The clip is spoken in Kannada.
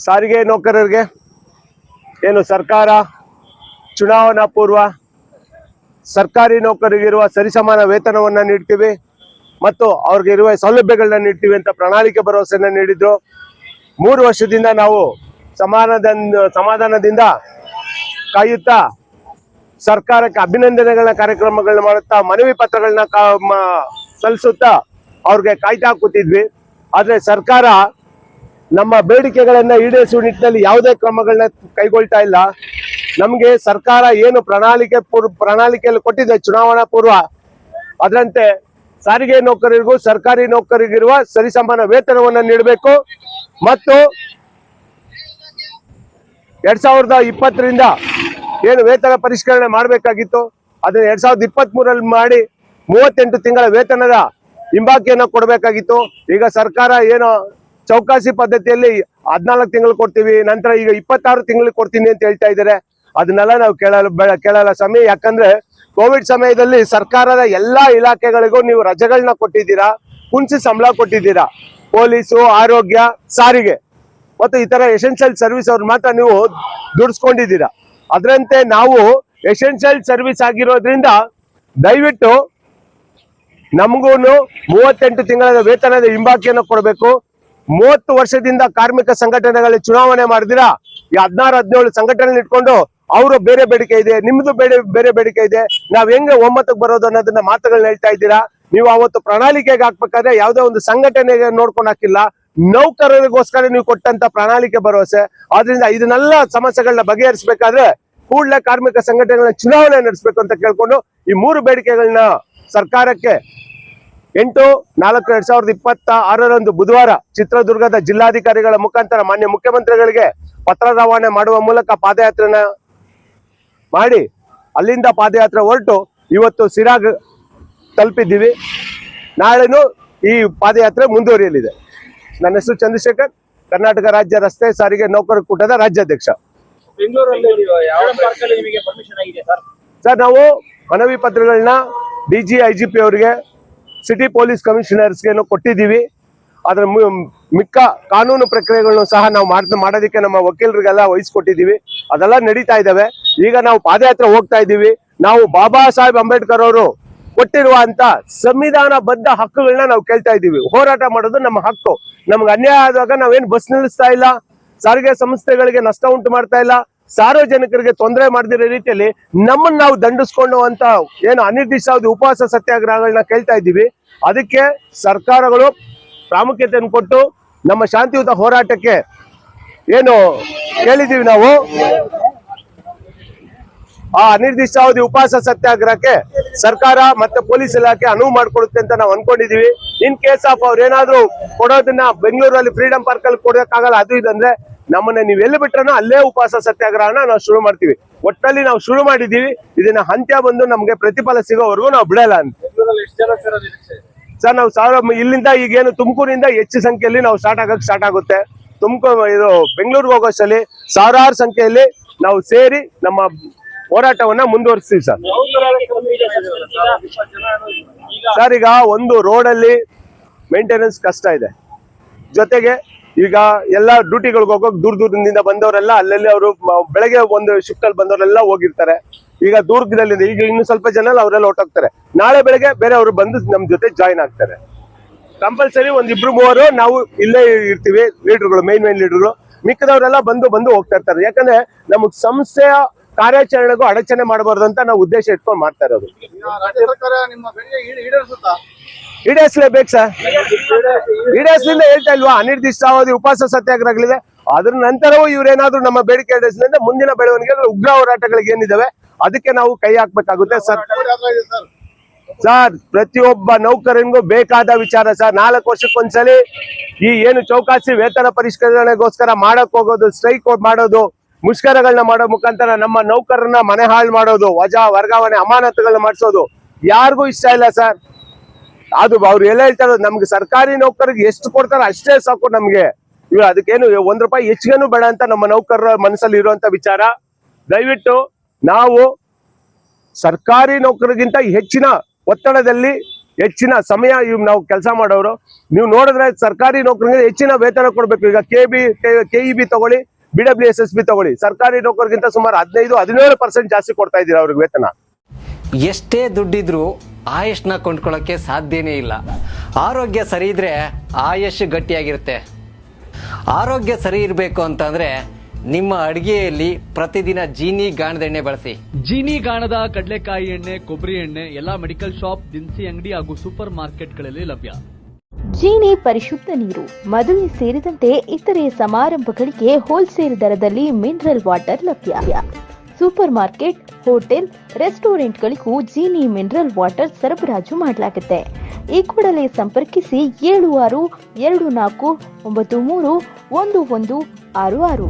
ಸಾರಿಗೆ ನೌಕರರಿಗೆ ಏನು ಸರ್ಕಾರ ಚುನಾವಣಾ ಪೂರ್ವ ಸರ್ಕಾರಿ ನೌಕರರಿಗಿರುವ ಸರಿಸಮಾನ ವೇತನವನ್ನ ನೀಡ್ತೀವಿ ಮತ್ತು ಅವ್ರಿಗೆ ಇರುವ ಸೌಲಭ್ಯಗಳನ್ನ ನೀಡ್ತೀವಿ ಅಂತ ಪ್ರಣಾಳಿಕೆ ಭರವಸೆಯನ್ನ ನೀಡಿದ್ರು. 3 ವರ್ಷದಿಂದ ನಾವು ಸಮಾಧಾನದಿಂದ ಕಾಯುತ್ತಾ ಸರ್ಕಾರಕ್ಕೆ ಅಭಿನಂದನೆಗಳ ಕಾರ್ಯಕ್ರಮಗಳನ್ನ ಮಾಡುತ್ತಾ ಮನವಿ ಪತ್ರಗಳನ್ನ ಸಲ್ಲಿಸುತ್ತಾ ಅವ್ರಿಗೆ ಕಾಯ್ತಾ ಕೂತಿದ್ವಿ. ಆದ್ರೆ ಸರ್ಕಾರ ನಮ್ಮ ಬೇಡಿಕೆಗಳನ್ನ ಈಡೇರಿಸುವ ನಿಟ್ಟಿನಲ್ಲಿ ಯಾವುದೇ ಕ್ರಮಗಳನ್ನ ಕೈಗೊಳ್ತಾ ಇಲ್ಲ. ನಮ್ಗೆ ಸರ್ಕಾರ ಏನು ಪ್ರಣಾಳಿಕೆಯಲ್ಲಿ ಕೊಟ್ಟಿದೆ ಚುನಾವಣಾ ಪೂರ್ವ, ಅದರಂತೆ ಸಾರಿಗೆ ನೌಕರರಿಗೂ ಸರ್ಕಾರಿ ನೌಕರರಿಗಿರುವ ಸರಿಸಮಾನ ವೇತನವನ್ನ ನೀಡಬೇಕು ಮತ್ತು 2020ರಿಂದ ಏನು ವೇತನ ಪರಿಷ್ಕರಣೆ ಮಾಡಬೇಕಾಗಿತ್ತು ಅದನ್ನ 2023ರಲ್ಲಿ ಮಾಡಿ 38 ತಿಂಗಳ ವೇತನದ ಹಿಂಬಾಕಿಯನ್ನ ಕೊಡಬೇಕಾಗಿತ್ತು. ಈಗ ಸರ್ಕಾರ ಏನು ಚೌಕಾಸಿ ಪದ್ಧತಿಯಲ್ಲಿ 14 ತಿಂಗಳು ಕೊಡ್ತೀವಿ, ನಂತರ ಈಗ 26 ತಿಂಗಳಿಗೆ ಕೊಡ್ತೀನಿ ಅಂತ ಹೇಳ್ತಾ ಇದ್ದಾರೆ. ಅದನ್ನೆಲ್ಲ ನಾವು ಕೇಳಲ್ಲ ಸಮಯ. ಯಾಕಂದ್ರೆ ಕೋವಿಡ್ ಸಮಯದಲ್ಲಿ ಸರ್ಕಾರದ ಎಲ್ಲಾ ಇಲಾಖೆಗಳಿಗೂ ನೀವು ರಜೆಗಳನ್ನ ಕೊಟ್ಟಿದ್ದೀರಾ, ಕುಂಚಿ ಸಂಬಳ ಕೊಟ್ಟಿದ್ದೀರಾ. ಪೊಲೀಸು, ಆರೋಗ್ಯ, ಸಾರಿಗೆ ಮತ್ತು ಇತರ ಎಸೆನ್ಷಿಯಲ್ ಸರ್ವಿಸ್ ಅವ್ರು ಮಾತ್ರ ನೀವು ದುಡಿಸ್ಕೊಂಡಿದ್ದೀರಾ. ಅದರಂತೆ ನಾವು ಎಸೆನ್ಷಿಯಲ್ ಸರ್ವಿಸ್ ಆಗಿರೋದ್ರಿಂದ ದಯವಿಟ್ಟು ನಮಗೂ 38 ತಿಂಗಳ ವೇತನದ ಹಿಂಬಾಕಿಯನ್ನು ಕೊಡಬೇಕು. 30 ವರ್ಷದಿಂದ ಕಾರ್ಮಿಕ ಸಂಘಟನೆಗಳಲ್ಲಿ ಚುನಾವಣೆ ಮಾಡಿದಿರಾ, ಈ 16-17 ಸಂಘಟನೆ ಇಟ್ಕೊಂಡು ಅವರು ಬೇರೆ ಬೇಡಿಕೆ ಇದೆ, ನಿಮ್ದು ಬೇರೆ ಬೇಡಿಕೆ ಇದೆ, ನಾವ್ ಹೆಂಗೆ ಒಮ್ಮತಕ್ಕೆ ಬರೋದು ಅನ್ನೋದನ್ನ ಮಾತುಗಳನ್ನ ಹೇಳ್ತಾ ಇದ್ದೀರಾ. ನೀವು ಅವತ್ತು ಪ್ರಣಾಳಿಕೆಗೆ ಹಾಕ್ಬೇಕಾದ್ರೆ ಯಾವುದೇ ಒಂದು ಸಂಘಟನೆಗೆ ನೋಡ್ಕೊಂಡು ಹಾಕಿಲ್ಲ, ನೌಕರರಿಗೋಸ್ಕರ ನೀವು ಕೊಟ್ಟಂತ ಪ್ರಣಾಳಿಕೆ ಭರವಸೆ. ಆದ್ರಿಂದ ಇದನ್ನೆಲ್ಲ ಸಮಸ್ಯೆಗಳನ್ನ ಬಗೆಹರಿಸಬೇಕಾದ್ರೆ ಕೂಡಲೇ ಕಾರ್ಮಿಕ ಸಂಘಟನೆಗಳನ್ನ ಚುನಾವಣೆ ನಡೆಸಬೇಕು ಅಂತ ಕೇಳ್ಕೊಂಡು ಈ 3 ಬೇಡಿಕೆಗಳನ್ನ ಸರ್ಕಾರಕ್ಕೆ 8/4/2026 ಬುಧವಾರ ಚಿತ್ರದುರ್ಗದ ಜಿಲ್ಲಾಧಿಕಾರಿಗಳ ಮುಖಾಂತರ ಮಾನ್ಯ ಮುಖ್ಯಮಂತ್ರಿಗಳಿಗೆ ಪತ್ರ ರವಾನೆ ಮಾಡುವ ಮೂಲಕ ಪಾದಯಾತ್ರೆನ ಮಾಡಿ ಅಲ್ಲಿಂದ ಪಾದಯಾತ್ರೆ ಹೊರಟು ಇವತ್ತು ಸಿರಾಗ್ ತಲುಪಿದ್ದೀವಿ. ನಾಳೆನೂ ಈ ಪಾದಯಾತ್ರೆ ಮುಂದುವರಿಯಲಿದೆ. ನನ್ನ ಹೆಸರು ಚಂದ್ರಶೇಖರ್, ಕರ್ನಾಟಕ ರಾಜ್ಯ ರಸ್ತೆ ಸಾರಿಗೆ ನೌಕರರ ಕೂಟದ ರಾಜ್ಯಾಧ್ಯಕ್ಷ. ಸರ್, ನಾವು ಮನವಿ ಪತ್ರಗಳನ್ನ DG IGP ಅವರಿಗೆ, ಸಿಟಿ ಪೊಲೀಸ್ ಕಮಿಷನರ್ಸ್ಗೆ ಕೊಟ್ಟಿದ್ದೀವಿ. ಅದರ ಮಿಕ್ಕ ಕಾನೂನು ಪ್ರಕ್ರಿಯೆಗಳನ್ನು ಸಹ ನಾವು ಮಾಡೋದಕ್ಕೆ ನಮ್ಮ ವಕೀಲರಿಗೆಲ್ಲ ವಹಿಸ್ಕೊಟ್ಟಿದ್ದೀವಿ. ಅದೆಲ್ಲ ನಡೀತಾ ಇದ್ದಾವೆ. ಈಗ ನಾವು ಪಾದಯಾತ್ರೆ ಹೋಗ್ತಾ ಇದ್ದೀವಿ. ನಾವು ಬಾಬಾ ಸಾಹೇಬ್ ಅಂಬೇಡ್ಕರ್ ಅವರು ಕೊಟ್ಟಿರುವಂತ ಸಂವಿಧಾನಬದ್ಧ ಹಕ್ಕುಗಳನ್ನ ನಾವು ಕೇಳ್ತಾ ಇದ್ದೀವಿ. ಹೋರಾಟ ಮಾಡೋದು ನಮ್ಮ ಹಕ್ಕು. ನಮ್ಗೆ ಅನ್ಯಾಯ ಆದಾಗ ನಾವೇನು ಬಸ್ ನಿಲ್ಲಿಸ್ತಾ ಇಲ್ಲ, ಸಾರಿಗೆ ಸಂಸ್ಥೆಗಳಿಗೆ ನಷ್ಟ ಉಂಟು ಮಾಡ್ತಾ ಇಲ್ಲ, ಸಾರ್ವಜನಿಕರಿಗೆ ತೊಂದರೆ ಮಾಡದಿರೋ ರೀತಿಯಲ್ಲಿ ನಮ್ಮನ್ನ ನಾವು ದಂಡಿಸ್ಕೊಂಡು ಅಂತ ಏನು ಅನಿರ್ದಿಷ್ಟಾವಧಿ ಉಪವಾಸ ಸತ್ಯಾಗ್ರಹಗಳನ್ನ ಕೇಳ್ತಾ ಇದ್ದೀವಿ. ಅದಕ್ಕೆ ಸರ್ಕಾರಗಳು ಪ್ರಾಮುಖ್ಯತೆಯನ್ನು ಕೊಟ್ಟು ನಮ್ಮ ಶಾಂತಿಯುತ ಹೋರಾಟಕ್ಕೆ ಏನು ಕೇಳಿದ್ದೀವಿ ನಾವು, ಆ ಅನಿರ್ದಿಷ್ಟಾವಧಿ ಉಪವಾಸ ಸತ್ಯಾಗ್ರಹಕ್ಕೆ ಸರ್ಕಾರ ಮತ್ತೆ ಪೊಲೀಸ್ ಇಲಾಖೆ ಅನುವು ಮಾಡಿಕೊಡುತ್ತೆ ಅಂತ ನಾವು ಅನ್ಕೊಂಡಿದೀವಿ. ಇನ್ ಕೇಸ್ ಆಫ್ ಅವ್ರು ಏನಾದ್ರು ಕೊಡೋದನ್ನ ಬೆಂಗಳೂರಲ್ಲಿ ಫ್ರೀಡಂ ಪಾರ್ಕ್ ಅಲ್ಲಿ ಕೊಡೋಕ್ಕಾಗಲ್ಲ, ಅದು ಇದಂದ್ರೆ ನಮ್ಮನ್ನ ನೀವು ಎಲ್ಲಿ ಬಿಟ್ರನೋ ಅಲ್ಲೇ ಉಪವಾಸ ಸತ್ಯಾಗ್ರಹನ ನಾವು ಶುರು ಮಾಡ್ತೀವಿ. ಒಟ್ಟಲ್ಲಿ ನಾವು ಶುರು ಮಾಡಿದೀವಿ. ಇದನ್ನ ಅಂತ್ಯ ಬಂದು ನಮ್ಗೆ ಪ್ರತಿಫಲ ಸಿಗೋವರೆಗೂ ನಾವು ಬಿಡಲ್ಲ ಅಂತ. ಸರ್, ನಾವು ಇಲ್ಲಿಂದ ಈಗೇನು ತುಮಕೂರಿಂದ ಹೆಚ್ಚು ಸಂಖ್ಯೆಯಲ್ಲಿ ನಾವು ಸ್ಟಾರ್ಟ್ ಆಗುತ್ತೆ. ಇದು ಬೆಂಗಳೂರಿಗೆ ಹೋಗೋಷ್ಟಲ್ಲಿ ಸಾವಿರಾರು ಸಂಖ್ಯೆಯಲ್ಲಿ ನಾವು ಸೇರಿ ನಮ್ಮ ಹೋರಾಟವನ್ನ ಮುಂದುವರಿಸ್ತೀವಿ ಸರ್. ಸರ್, ಈಗ ಒಂದು ರೋಡಲ್ಲಿ ಮೇಂಟೆನೆನ್ಸ್ ಕಷ್ಟ ಇದೆ. ಜೊತೆಗೆ ಈಗ ಎಲ್ಲ ಡ್ಯೂಟಿಗಳಿಗೆ ಹೋಗೋಕೆ ದೂರದಿಂದ ಬಂದವರೆಲ್ಲ ಅಲ್ಲಲ್ಲಿ ಅವರು ಬೆಳಗ್ಗೆ ಒಂದು ಶಿಫ್ಟ್ ಅಲ್ಲಿ ಬಂದವರೆಲ್ಲ ಹೋಗಿರ್ತಾರೆ. ಈಗ ದೂರದಲ್ಲಿ ಈಗ ಇನ್ನು ಸ್ವಲ್ಪ ಜನ ಅವರೆಲ್ಲ ಹೊರಟೋಗ್ತಾರೆ. ನಾಳೆ ಬೆಳಗ್ಗೆ ಬೇರೆ ಅವರು ಬಂದು ನಮ್ ಜೊತೆ ಜಾಯಿನ್ ಆಗ್ತಾರೆ. ಕಂಪಲ್ಸರಿ 1-2-3 ನಾವು ಇಲ್ಲೇ ಇರ್ತೀವಿ, ಲೀಡರ್ಗಳು, ಮೇನ್ ಲೀಡರ್ಗಳು. ಮಿಕ್ಕದವರೆಲ್ಲ ಬಂದು ಹೋಗ್ತಾ ಇರ್ತಾರೆ. ಯಾಕಂದ್ರೆ ನಮಗ್ ಸಂಸ್ಥೆಯ ಕಾರ್ಯಾಚರಣೆಗೂ ಅಡಚಣೆ ಮಾಡಬಾರ್ದು ಅಂತ ನಾವು ಉದ್ದೇಶ ಇಟ್ಕೊಂಡು ಮಾಡ್ತಾ ಇರೋದು. ಈಡೇರಿಸಲೇಬೇಕು ಸರ್. ಈಡೇರಿಸಲಿಂದ ಹೇಳ್ತಾ ಇಲ್ವಾ, ಅನಿರ್ದಿಷ್ಟಾವಧಿ ಉಪವಾಸ ಸತ್ಯಾಗ್ರಹಗಳಿದೆ. ಅದ್ರ ನಂತರವೂ ಇವ್ರೇನಾದ್ರು ನಮ್ಮ ಬೇಡಿಕೆ ಈಡೇರಿಸಲಿಂದ ಮುಂದಿನ ಬೆಳವಣಿಗೆ ಉಗ್ರ ಹೋರಾಟಗಳಿಗೆ ಏನಿದಾವೆ ಅದಕ್ಕೆ ನಾವು ಕೈ ಹಾಕ್ಬೇಕಾಗುತ್ತೆ ಸರ್. ಸರ್ ಪ್ರತಿಯೊಬ್ಬ ನೌಕರನಿಗೂ ಬೇಕಾದ ವಿಚಾರ ಸರ್. 4 ವರ್ಷಕ್ಕೊಂದ್ಸಲಿ ಈ ಏನು ಚೌಕಾಸಿ ವೇತನ ಪರಿಷ್ಕರಣೆಗೋಸ್ಕರ ಮಾಡಕ್ ಹೋಗೋದು, ಸ್ಟ್ರೈಕ್ ಮಾಡೋದು, ಮುಷ್ಕರಗಳನ್ನ ಮಾಡೋ ಮುಖಾಂತರ ನಮ್ಮ ನೌಕರರನ್ನ ಮನೆ ಹಾಳು ಮಾಡೋದು, ವಜಾ ವರ್ಗಾವಣೆ ಅಮಾನತುಗಳನ್ನ ಮಾಡಿಸೋದು ಯಾರಿಗೂ ಇಷ್ಟ ಇಲ್ಲ ಸರ್. ಅದು ಅವ್ರು ಎಲ್ಲ ಹೇಳ್ತಾರೆ, ನಮ್ಗೆ ಸರ್ಕಾರಿ ನೌಕರಿಗೆ ಎಷ್ಟು ಕೊಡ್ತಾರೋ ಅಷ್ಟೇ ಸಾಕು ನಮ್ಗೆ, ಇವಾಗ ಅದಕ್ಕೇನು ₹1 ಹೆಚ್ಚಿಗೆನೂ ಬೇಡ ಅಂತ ನಮ್ಮ ನೌಕರರ ಮನಸ್ಸಲ್ಲಿ ಇರುವಂತ ವಿಚಾರ. ದಯವಿಟ್ಟು ನಾವು ಸರ್ಕಾರಿ ನೌಕರಿಗಿಂತ ಹೆಚ್ಚಿನ ಒತ್ತಡದಲ್ಲಿ ಹೆಚ್ಚಿನ ಸಮಯ ನಾವು ಕೆಲಸ ಮಾಡೋರು. ನೀವು ನೋಡಿದ್ರೆ ಸರ್ಕಾರಿ ನೌಕರಿಗೆ ಹೆಚ್ಚಿನ ವೇತನ ಕೊಡ್ಬೇಕು. ಈಗ KEB ತಗೊಳ್ಳಿ, BWSSB ತಗೊಳ್ಳಿ, ಸರ್ಕಾರಿ ನೌಕರಿಗಿಂತ ಸುಮಾರು 15-17% ಜಾಸ್ತಿ ಕೊಡ್ತಾ ಇದ್ದೀರಾ ಅವ್ರಿಗೆ ವೇತನ. ಎಷ್ಟೇ ದುಡ್ಡಿದ್ರು ಆಯುಷ್ನ ಕೊಂಡ್ಕೊಳ್ಳೋಕೆ ಸಾಧ್ಯನೇ ಇಲ್ಲ. ಆರೋಗ್ಯ ಸರಿ ಇದ್ರೆ ಆಯುಷ್ ಗಟ್ಟಿಯಾಗಿರುತ್ತೆ. ಆರೋಗ್ಯ ಸರಿ ಇರಬೇಕು ಅಂತಂದ್ರೆ ನಿಮ್ಮ ಅಡಿಗೆಯಲ್ಲಿ ಪ್ರತಿದಿನ ಜೀನಿ ಗಾಣದ ಎಣ್ಣೆ ಬಳಸಿ. ಜೀನಿ ಗಾಣದ ಕಡಲೆಕಾಯಿ ಎಣ್ಣೆ, ಕೊಬ್ಬರಿ ಎಣ್ಣೆ ಎಲ್ಲಾ ಮೆಡಿಕಲ್ ಶಾಪ್, ದಿನಸಿ ಅಂಗಡಿ ಹಾಗೂ ಸೂಪರ್ ಮಾರ್ಕೆಟ್ಗಳಲ್ಲಿ ಲಭ್ಯ. ಜೀನಿ ಪರಿಶುದ್ಧ ನೀರು, ಮದುವೆ ಸೇರಿದಂತೆ ಇತರೆ ಸಮಾರಂಭಗಳಿಗೆ ಹೋಲ್ಸೇಲ್ ದರದಲ್ಲಿ ಮಿನರಲ್ ವಾಟರ್ ಲಭ್ಯ. ಸೂಪರ್ ಮಾರ್ಕೆಟ್, ಹೋಟೆಲ್, ರೆಸ್ಟೋರೆಂಟ್ಗಳಿಗೂ ಜೀನಿ ಮಿನರಲ್ ವಾಟರ್ ಸರಬರಾಜು ಮಾಡಲಾಗುತ್ತೆ. ಈ ಕೂಡಲೇ ಸಂಪರ್ಕಿಸಿ 7624931166.